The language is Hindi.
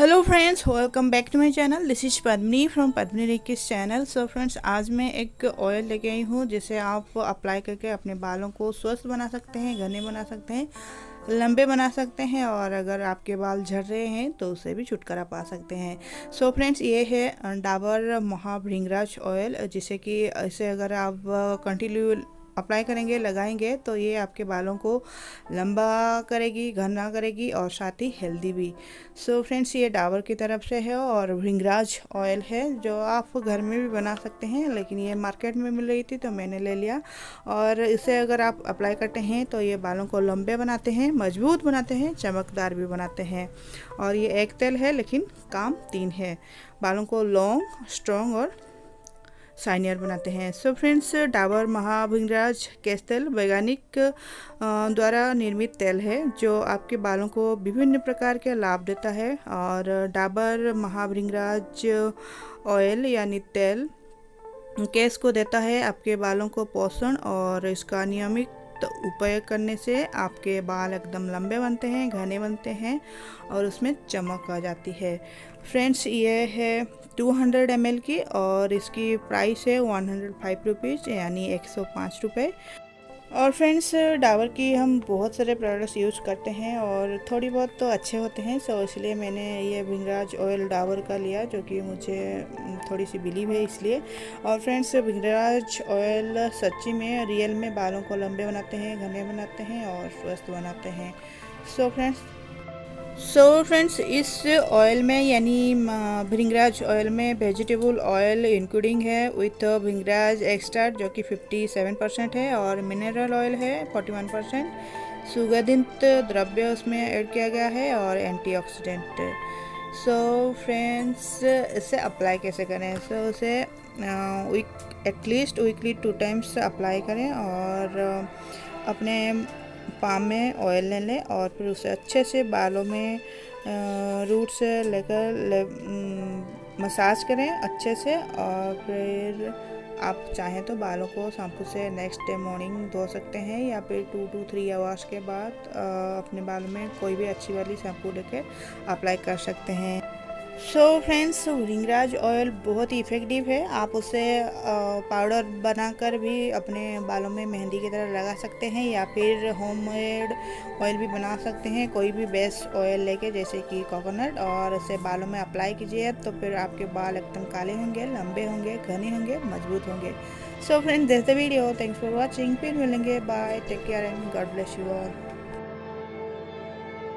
Hello friends, welcome back to my channel. This is Padmini from Padminirinki'schannel। So friends, आज मैं एक ऑयल लेके आई हूँ जिसे आप अप्लाई करके अपने बालों को स्वस्थ बना सकते हैं, घने बना सकते हैं, लंबे बना सकते हैं और अगर आपके बाल झड़ रहे हैं तो उससे भी छुटकारा पा सकते हैं। सो फ्रेंड्स, ये है डाबर महाभृंगराज ऑयल, जिसे कि इसे अगर आप कंटिन्यू अप्लाई करेंगे, लगाएंगे तो ये आपके बालों को लंबा करेगी, घना करेगी और साथ ही हेल्दी भी। सो फ्रेंड्स, ये डाबर की तरफ से है और भृंगराज ऑयल है जो आप घर में भी बना सकते हैं, लेकिन ये मार्केट में मिल रही थी तो मैंने ले लिया। और इसे अगर आप अप्लाई करते हैं तो ये बालों को लंबे बनाते हैं, मजबूत बनाते हैं, चमकदार भी बनाते हैं। और ये एक तेल है लेकिन काम तीन है, बालों को लॉन्ग, स्ट्रॉन्ग और शाइनियर बनाते हैं। सो फ्रेंड्स, डाबर महाभृंगराज केश तेल वैज्ञानिक द्वारा निर्मित तेल है जो आपके बालों को विभिन्न प्रकार के लाभ देता है। और डाबर महाभृंगराज ऑयल यानी तेल केश को देता है आपके बालों को पोषण, और इसका नियमित उपयोग करने से आपके बाल एकदम लंबे बनते हैं, घने बनते हैं और उसमें चमक आ जाती है। फ्रेंड्स, ये है 200 ml की और इसकी प्राइस है 105 रुपीज़ यानी 105 रुपये। और फ्रेंड्स, डाबर की हम बहुत सारे प्रोडक्ट्स यूज़ करते हैं और थोड़ी बहुत तो अच्छे होते हैं, सो इसलिए मैंने ये भृंगराज ऑयल डाबर का लिया जो कि मुझे थोड़ी सी बिलीव है इसलिए। और फ्रेंड्स, भृंगराज ऑयल सच्ची में रियल में बालों को लंबे बनाते हैं, घने बनाते हैं और स्वस्थ बनाते हैं। सो फ्रेंड्स, इस ऑयल में यानी भृंगराज ऑयल में वेजिटेबल ऑयल इंक्लूडिंग है विथ भृंगराज एक्सट्रैक्ट जो कि 57% है और मिनरल ऑयल है 41%। सुगंधित द्रव्य उसमें ऐड किया गया है और एंटीऑक्सीडेंट। सो फ्रेंड्स, इसे अप्लाई कैसे करें? सो उसे एटलीस्ट वीकली 2 टाइम्स अप्लाई करें और अपने पाम में ऑयल ले लें और फिर उसे अच्छे से बालों में रूट से लेकर मसाज करें अच्छे से। और फिर आप चाहें तो बालों को शैम्पू से नेक्स्ट डे मॉर्निंग धो सकते हैं या फिर 2 to 3 आवर्स के बाद अपने बालों में कोई भी अच्छी वाली शैम्पू लेके अप्लाई कर सकते हैं। सो फ्रेंड्स, भृंगराज ऑयल बहुत ही इफ़ेक्टिव है। आप उसे पाउडर बनाकर भी अपने बालों में मेहंदी की तरह लगा सकते हैं या फिर होममेड ऑयल भी बना सकते हैं, कोई भी बेस्ट ऑयल लेके जैसे कि कोकोनट, और इसे बालों में अप्लाई कीजिए तो फिर आपके बाल एकदम काले होंगे, लंबे होंगे, घने होंगे, मजबूत होंगे। So friends, this the video, thanks for watching. फिर मिलेंगे, bye, take care and God bless you all.